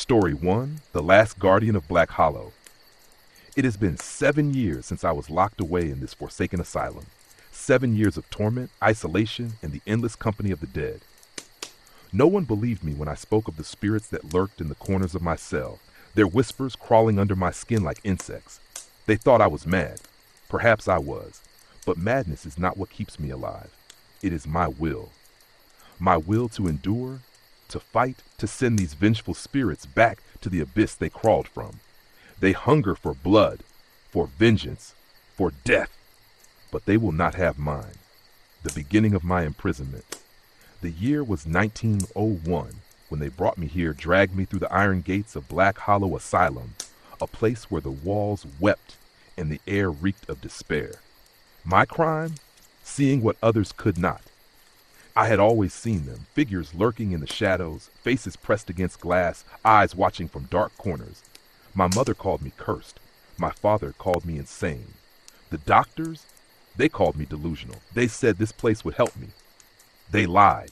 Story 1: The Last Guardian of Black Hollow. It has been 7 years since I was locked away in this forsaken asylum. 7 years of torment, isolation, and the endless company of the dead. No one believed me when I spoke of the spirits that lurked in the corners of my cell, their whispers crawling under my skin like insects. They thought I was mad. Perhaps I was. But madness is not what keeps me alive. It is my will. My will to endure, to fight, to send these vengeful spirits back to the abyss they crawled from. They hunger for blood, for vengeance, for death. But they will not have mine. The beginning of my imprisonment. The year was 1901 when they brought me here, dragged me through the iron gates of Black Hollow Asylum, a place where the walls wept and the air reeked of despair. My crime? Seeing what others could not. I had always seen them, figures lurking in the shadows, faces pressed against glass, eyes watching from dark corners. My mother called me cursed. My father called me insane. The doctors? They called me delusional. They said this place would help me. They lied.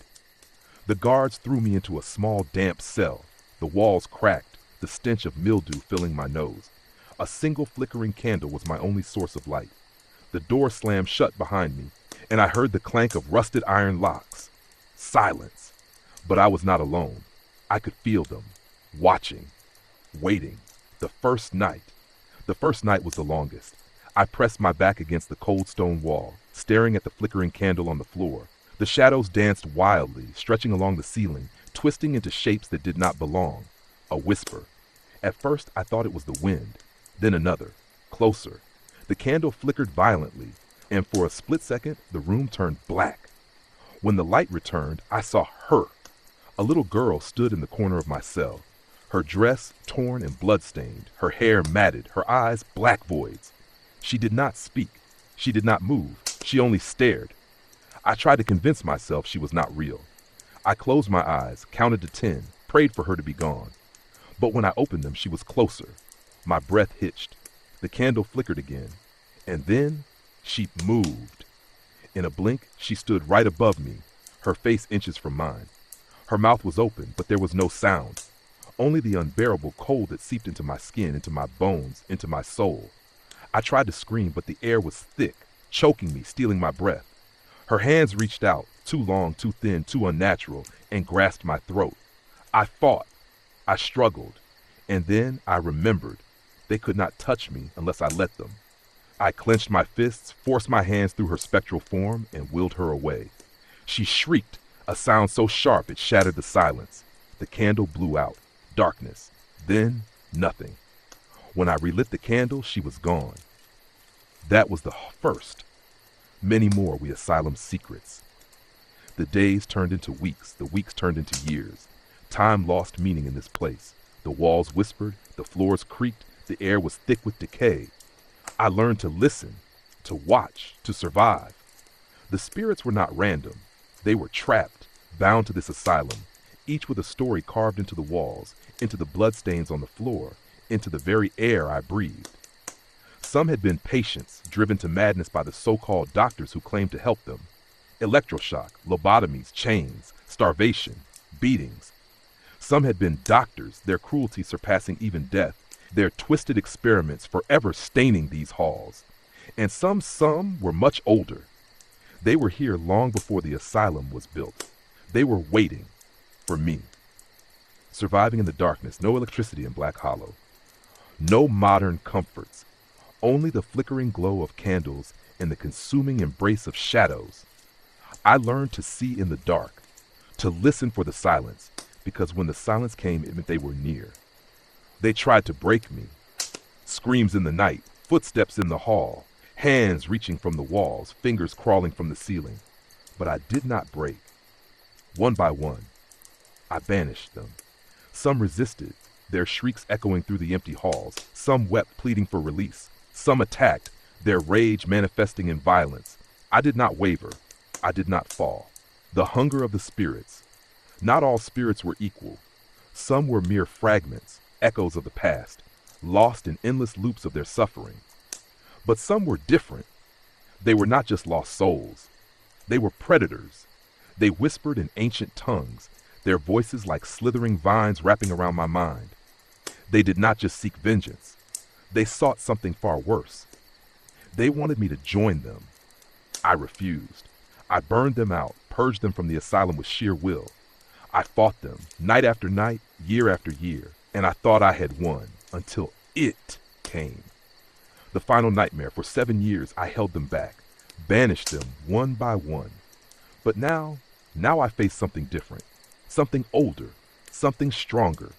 The guards threw me into a small, damp cell. The walls cracked, the stench of mildew filling my nose. A single flickering candle was my only source of light. The door slammed shut behind me, and I heard the clank of rusted iron locks. Silence. But I was not alone. I could feel them, watching, waiting. The first night was the longest. I pressed my back against the cold stone wall, staring at the flickering candle on the floor. The shadows danced wildly, stretching along the ceiling, twisting into shapes that did not belong. A whisper. At first, I thought it was the wind. Then another, closer. The candle flickered violently, and for a split second, the room turned black. When the light returned, I saw her. A little girl stood in the corner of my cell, her dress torn and blood-stained, her hair matted, her eyes black voids. She did not speak. She did not move. She only stared. I tried to convince myself she was not real. I closed my eyes, counted to 10, prayed for her to be gone. But when I opened them, she was closer. My breath hitched. The candle flickered again. And then she moved. In a blink, she stood right above me, her face inches from mine. Her mouth was open, but there was no sound. Only the unbearable cold that seeped into my skin, into my bones, into my soul. I tried to scream, but the air was thick, choking me, stealing my breath. Her hands reached out, too long, too thin, too unnatural, and grasped my throat. I fought. I struggled. And then I remembered. They could not touch me unless I let them. I clenched my fists, forced my hands through her spectral form, and willed her away. She shrieked, a sound so sharp it shattered the silence. The candle blew out. Darkness. Then nothing. When I relit the candle, she was gone. That was the first. Many more we asylum secrets. The days turned into weeks, the weeks turned into years. Time lost meaning in this place. The walls whispered, the floors creaked, the air was thick with decay. I learned to listen, to watch, to survive. The spirits were not random. They were trapped, bound to this asylum, each with a story carved into the walls, into the bloodstains on the floor, into the very air I breathed. Some had been patients, driven to madness by the so-called doctors who claimed to help them. Electroshock, lobotomies, chains, starvation, beatings. Some had been doctors, their cruelty surpassing even death, their twisted experiments forever staining these halls. And some were much older. They were here long before the asylum was built. They were waiting for me. Surviving in the darkness, no electricity in Black Hollow. No modern comforts. Only the flickering glow of candles and the consuming embrace of shadows. I learned to see in the dark, to listen for the silence, because when the silence came, it meant they were near. They tried to break me. Screams in the night, footsteps in the hall, hands reaching from the walls, fingers crawling from the ceiling. But I did not break. One by one, I banished them. Some resisted, their shrieks echoing through the empty halls. Some wept, pleading for release. Some attacked, their rage manifesting in violence. I did not waver. I did not fall. The hunger of the spirits. Not all spirits were equal. Some were mere fragments, echoes of the past, lost in endless loops of their suffering. But some were different. They were not just lost souls. They were predators. They whispered in ancient tongues, their voices like slithering vines wrapping around my mind. They did not just seek vengeance. They sought something far worse. They wanted me to join them. I refused. I burned them out, purged them from the asylum with sheer will. I fought them, night after night, year after year, and I thought I had won, until it came. The final nightmare. For 7 years, I held them back, banished them one by one. But now I face something different, something older, something stronger.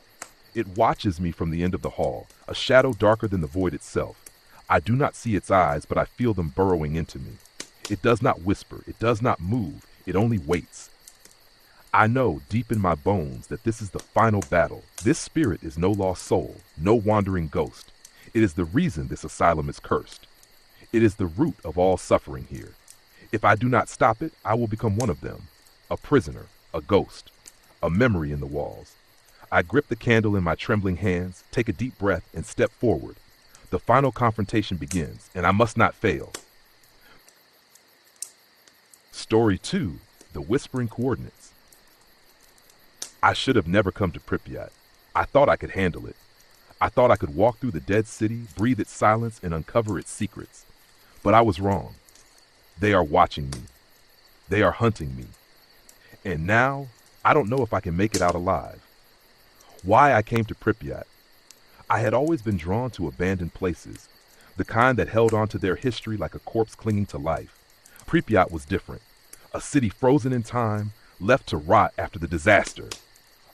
It watches me from the end of the hall, a shadow darker than the void itself. I do not see its eyes, but I feel them burrowing into me. It does not whisper, it does not move, it only waits. I know deep in my bones that this is the final battle. This spirit is no lost soul, no wandering ghost. It is the reason this asylum is cursed. It is the root of all suffering here. If I do not stop it, I will become one of them, a prisoner, a ghost, a memory in the walls. I grip the candle in my trembling hands, take a deep breath, and step forward. The final confrontation begins, and I must not fail. Story 2, The Whispering Coordinates. I should have never come to Pripyat. I thought I could handle it. I thought I could walk through the dead city, breathe its silence, and uncover its secrets. But I was wrong. They are watching me. They are hunting me. And now, I don't know if I can make it out alive. Why I came to Pripyat. I had always been drawn to abandoned places, the kind that held on to their history like a corpse clinging to life. Pripyat was different. A city frozen in time, left to rot after the disaster.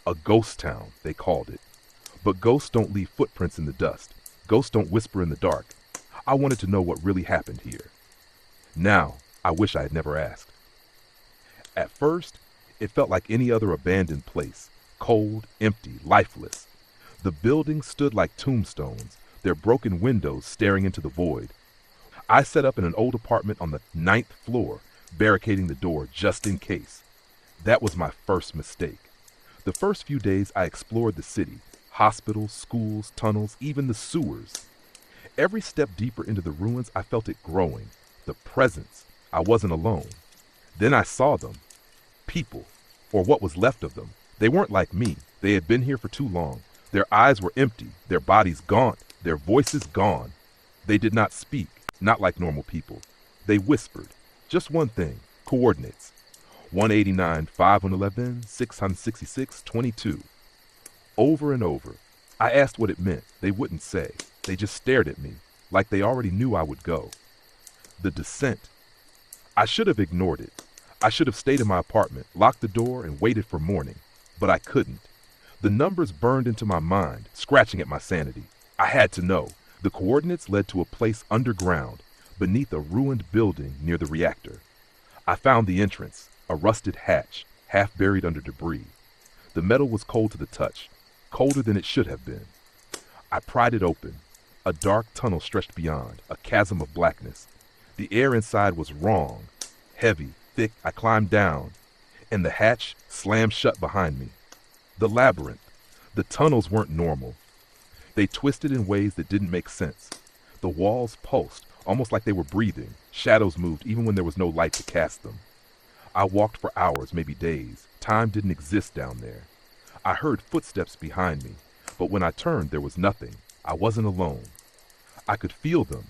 A ghost town, they called it. But ghosts don't leave footprints in the dust. Ghosts don't whisper in the dark. I wanted to know what really happened here. Now, I wish I had never asked. At first, it felt like any other abandoned place. Cold, empty, lifeless. The buildings stood like tombstones, their broken windows staring into the void. I set up in an old apartment on the 9th floor, barricading the door just in case. That was my first mistake. The first few days I explored the city, hospitals, schools, tunnels, even the sewers. Every step deeper into the ruins, I felt it growing. The presence. I wasn't alone. Then I saw them. People, or what was left of them. They weren't like me. They had been here for too long. Their eyes were empty, their bodies gaunt, their voices gone. They did not speak, not like normal people. They whispered. Just one thing, coordinates. 189, 511, 666, 22. Over and over. I asked what it meant. They wouldn't say. They just stared at me, like they already knew I would go. The descent. I should have ignored it. I should have stayed in my apartment, locked the door, and waited for morning. But I couldn't. The numbers burned into my mind, scratching at my sanity. I had to know. The coordinates led to a place underground, beneath a ruined building near the reactor. I found the entrance, a rusted hatch, half buried under debris. The metal was cold to the touch, colder than it should have been. I pried it open. A dark tunnel stretched beyond, a chasm of blackness. The air inside was wrong, heavy, thick. I climbed down, and the hatch slammed shut behind me. The labyrinth. The tunnels weren't normal. They twisted in ways that didn't make sense. The walls pulsed, almost like they were breathing. Shadows moved even when there was no light to cast them. I walked for hours, maybe days. Time didn't exist down there. I heard footsteps behind me, but when I turned, there was nothing. I wasn't alone. I could feel them.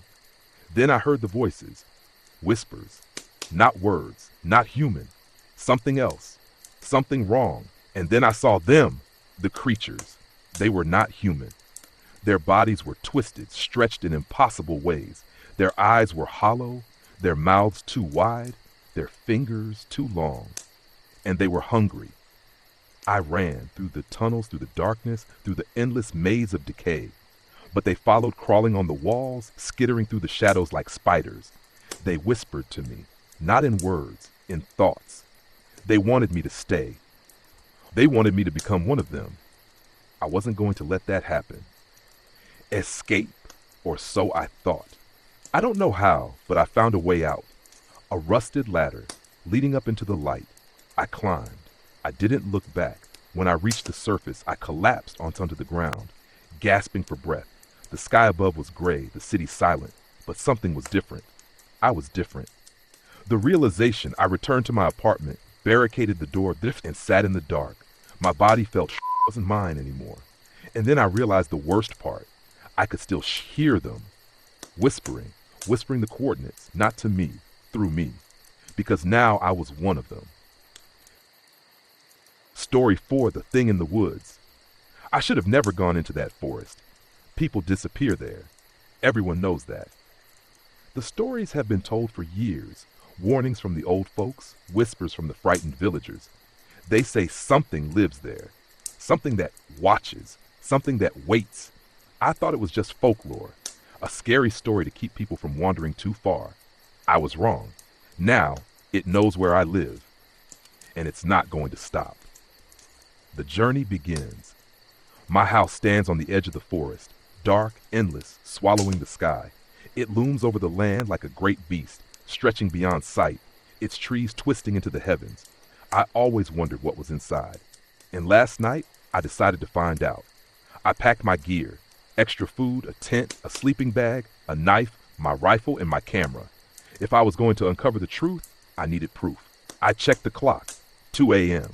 Then I heard the voices. Whispers. Not words. Not human. Something else. Something wrong. And then I saw them, the creatures. They were not human. Their bodies were twisted, stretched in impossible ways. Their eyes were hollow, their mouths too wide, their fingers too long. And they were hungry. I ran through the tunnels, through the darkness, through the endless maze of decay. But they followed, crawling on the walls, skittering through the shadows like spiders. They whispered to me, not in words, in thoughts. They wanted me to stay. They wanted me to become one of them. I wasn't going to let that happen. Escape, or so I thought. I don't know how, but I found a way out. A rusted ladder, leading up into the light. I climbed. I didn't look back. When I reached the surface, I collapsed onto the ground, gasping for breath. The sky above was gray, the city silent, but something was different. I was different. The realization, I returned to my apartment, barricaded the door, and sat in the dark. My body felt wasn't mine anymore. And then I realized the worst part. I could still hear them, whispering, whispering the coordinates, not to me, through me, because now I was one of them. Story 4, The Thing in the Woods. I should have never gone into that forest. People disappear there. Everyone knows that. The stories have been told for years. Warnings from the old folks, whispers from the frightened villagers. They say something lives there. Something that watches. Something that waits. I thought it was just folklore. A scary story to keep people from wandering too far. I was wrong. Now, it knows where I live. And it's not going to stop. The journey begins. My house stands on the edge of the forest, dark, endless, swallowing the sky. It looms over the land like a great beast, stretching beyond sight, its trees twisting into the heavens. I always wondered what was inside. And last night, I decided to find out. I packed my gear, extra food, a tent, a sleeping bag, a knife, my rifle, and my camera. If I was going to uncover the truth, I needed proof. I checked the clock, 2 a.m.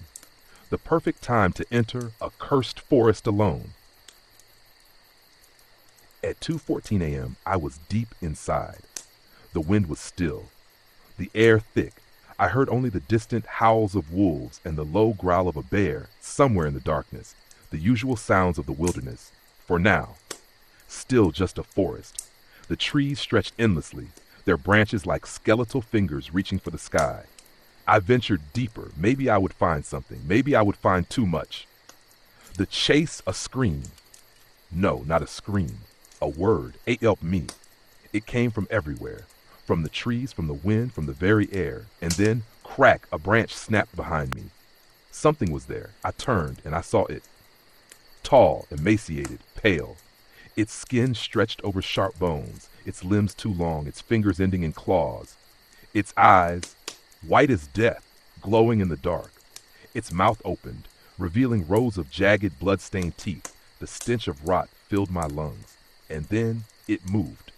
The perfect time to enter a cursed forest alone. At 2:14 a.m., I was deep inside. The wind was still, the air thick. I heard only the distant howls of wolves and the low growl of a bear somewhere in the darkness, the usual sounds of the wilderness. For now, still just a forest. The trees stretched endlessly, their branches like skeletal fingers reaching for the sky. I ventured deeper. Maybe I would find something. Maybe I would find too much. The chase, a scream. No, not a scream. A word. Help me. It came from everywhere. From the trees, from the wind, from the very air. And then, crack, a branch snapped behind me. Something was there. I turned and I saw it. Tall, emaciated, pale. Its skin stretched over sharp bones, its limbs too long, its fingers ending in claws. Its eyes, white as death, glowing in the dark. Its mouth opened, revealing rows of jagged, blood-stained teeth. The stench of rot filled my lungs. And then it moved.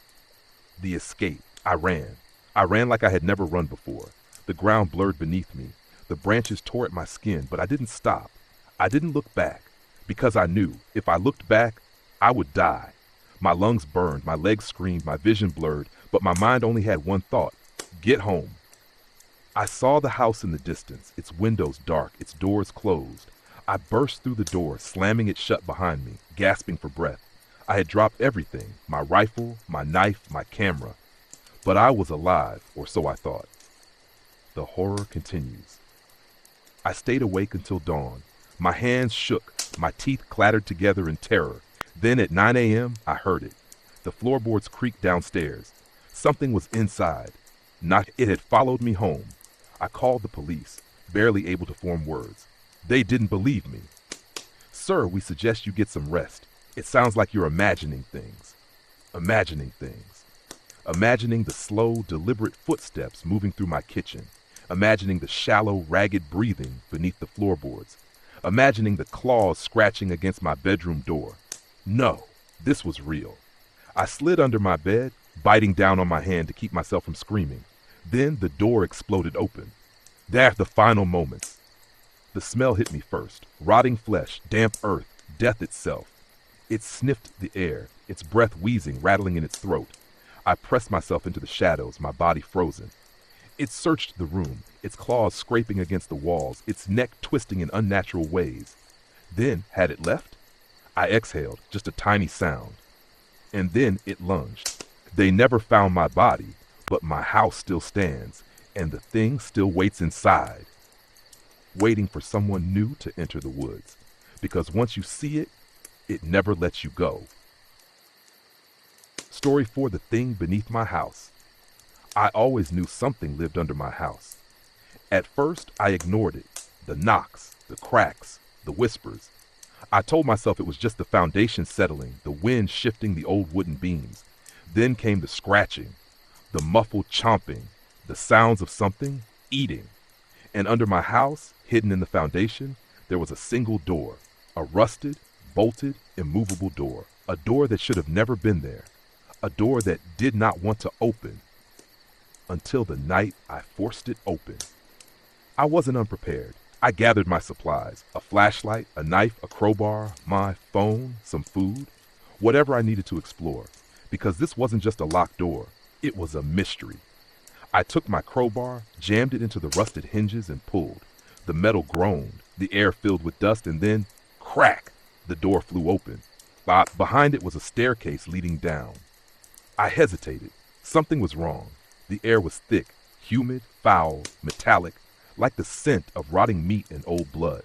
The escape. I ran. I ran like I had never run before. The ground blurred beneath me. The branches tore at my skin, but I didn't stop. I didn't look back, because I knew if I looked back, I would die. My lungs burned, my legs screamed, my vision blurred, but my mind only had one thought: get home. I saw the house in the distance, its windows dark, its doors closed. I burst through the door, slamming it shut behind me, gasping for breath. I had dropped everything, my rifle, my knife, my camera. But I was alive, or so I thought. The horror continues. I stayed awake until dawn. My hands shook, my teeth clattered together in terror. Then at 9 a.m., I heard it. The floorboards creaked downstairs. Something was inside. It had followed me home. I called the police, barely able to form words. They didn't believe me. Sir, we suggest you get some rest. It sounds like you're imagining things. Imagining things. Imagining the slow, deliberate footsteps moving through my kitchen. Imagining the shallow, ragged breathing beneath the floorboards. Imagining the claws scratching against my bedroom door. No, this was real. I slid under my bed, biting down on my hand to keep myself from screaming. Then the door exploded open. There, the final moments. The smell hit me first. Rotting flesh, damp earth, death itself. It sniffed the air, its breath wheezing, rattling in its throat. I pressed myself into the shadows, my body frozen. It searched the room, its claws scraping against the walls, its neck twisting in unnatural ways. Then, had it left? I exhaled, just a tiny sound. And then it lunged. They never found my body, but my house still stands, and the thing still waits inside, waiting for someone new to enter the woods. Because once you see it, it never lets you go. Story 4, The Thing Beneath My House. I always knew something lived under my house. At first, I ignored it. The knocks, the cracks, the whispers. I told myself it was just the foundation settling, the wind shifting the old wooden beams. Then came the scratching, the muffled chomping, the sounds of something eating. And under my house, hidden in the foundation, there was a single door, a rusted, bolted, immovable door. A door that should have never been there. A door that did not want to open. Until the night I forced it open. I wasn't unprepared. I gathered my supplies, a flashlight, a knife, a crowbar, my phone, some food, whatever I needed to explore, because this wasn't just a locked door, it was a mystery. I took my crowbar, jammed it into the rusted hinges, and pulled. The metal groaned, the air filled with dust, and then, crack, the door flew open. Behind it was a staircase leading down. I hesitated. Something was wrong. The air was thick, humid, foul, metallic, like the scent of rotting meat and old blood.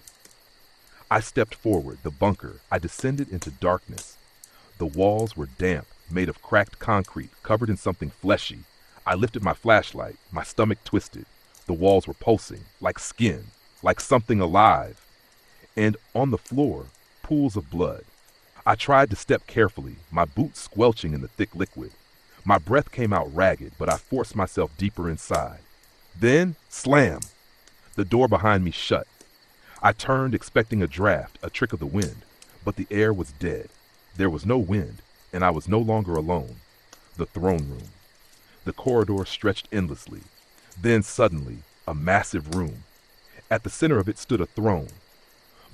I stepped forward, the bunker. I descended into darkness. The walls were damp, made of cracked concrete, covered in something fleshy. I lifted my flashlight, my stomach twisted. The walls were pulsing, like skin, like something alive. And on the floor, pools of blood. I tried to step carefully, my boots squelching in the thick liquid. My breath came out ragged, but I forced myself deeper inside. Then, slam! The door behind me shut. I turned, expecting a draft, a trick of the wind, but the air was dead. There was no wind, and I was no longer alone. The throne room. The corridor stretched endlessly. Then suddenly, a massive room. At the center of it stood a throne.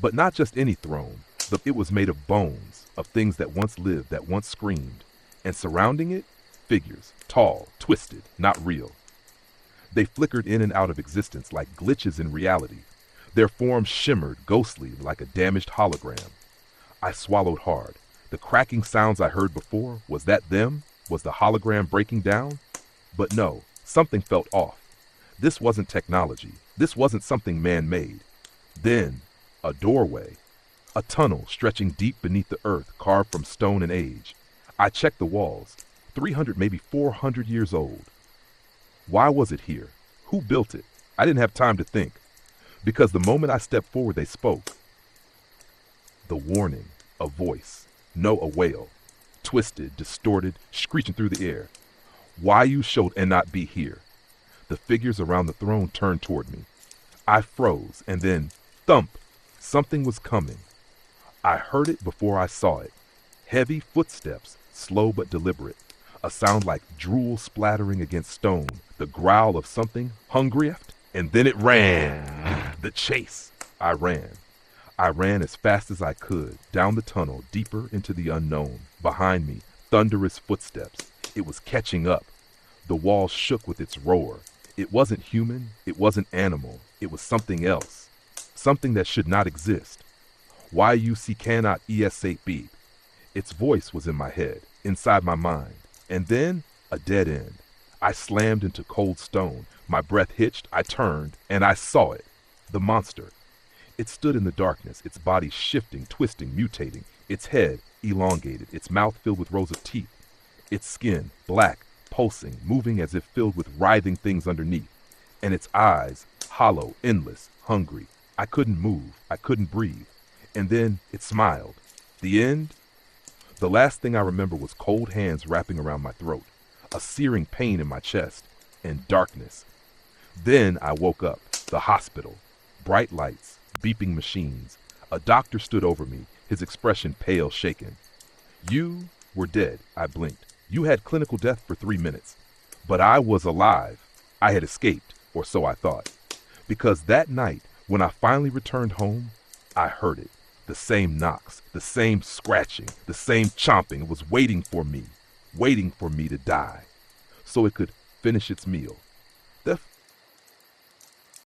But not just any throne. It was made of bones, of things that once lived, that once screamed. And surrounding it, figures, tall, twisted, not real. They flickered in and out of existence like glitches in reality. Their forms shimmered ghostly like a damaged hologram. I swallowed hard. The cracking sounds I heard before, was that them? Was the hologram breaking down? But no, something felt off. This wasn't technology. This wasn't something man-made. Then, a doorway. A tunnel stretching deep beneath the earth, carved from stone and age. I checked the walls. 300, maybe 400 years old. Why was it here? Who built it? I didn't have time to think. Because the moment I stepped forward, they spoke. The warning, a voice. No, a wail. Twisted, distorted, screeching through the air. Why you should and not be here. The figures around the throne turned toward me. I froze, and then, thump, something was coming. I heard it before I saw it. Heavy footsteps, slow but deliberate. A sound like drool splattering against stone. The growl of something hungry. And then it ran. The chase. I ran. I ran as fast as I could, down the tunnel, deeper into the unknown. Behind me, thunderous footsteps. It was catching up. The wall shook with its roar. It wasn't human. It wasn't animal. It was something else. Something that should not exist. Why you see cannot ES8B. Its voice was in my head, inside my mind. And then, a dead end. I slammed into cold stone. My breath hitched, I turned, and I saw it. The monster. It stood in the darkness, its body shifting, twisting, mutating. Its head, elongated, its mouth filled with rows of teeth. Its skin, black, pulsing, moving as if filled with writhing things underneath. And its eyes, hollow, endless, hungry. I couldn't move, I couldn't breathe. And then it smiled. The end? The last thing I remember was cold hands wrapping around my throat, a searing pain in my chest, and darkness. Then I woke up. The hospital. Bright lights, beeping machines. A doctor stood over me, his expression pale, shaken. You were dead, I blinked. You had clinical death for 3 minutes. But I was alive. I had escaped, or so I thought. Because that night, when I finally returned home, I heard it. The same knocks, the same scratching, the same chomping. It was waiting for me to die, so it could finish its meal.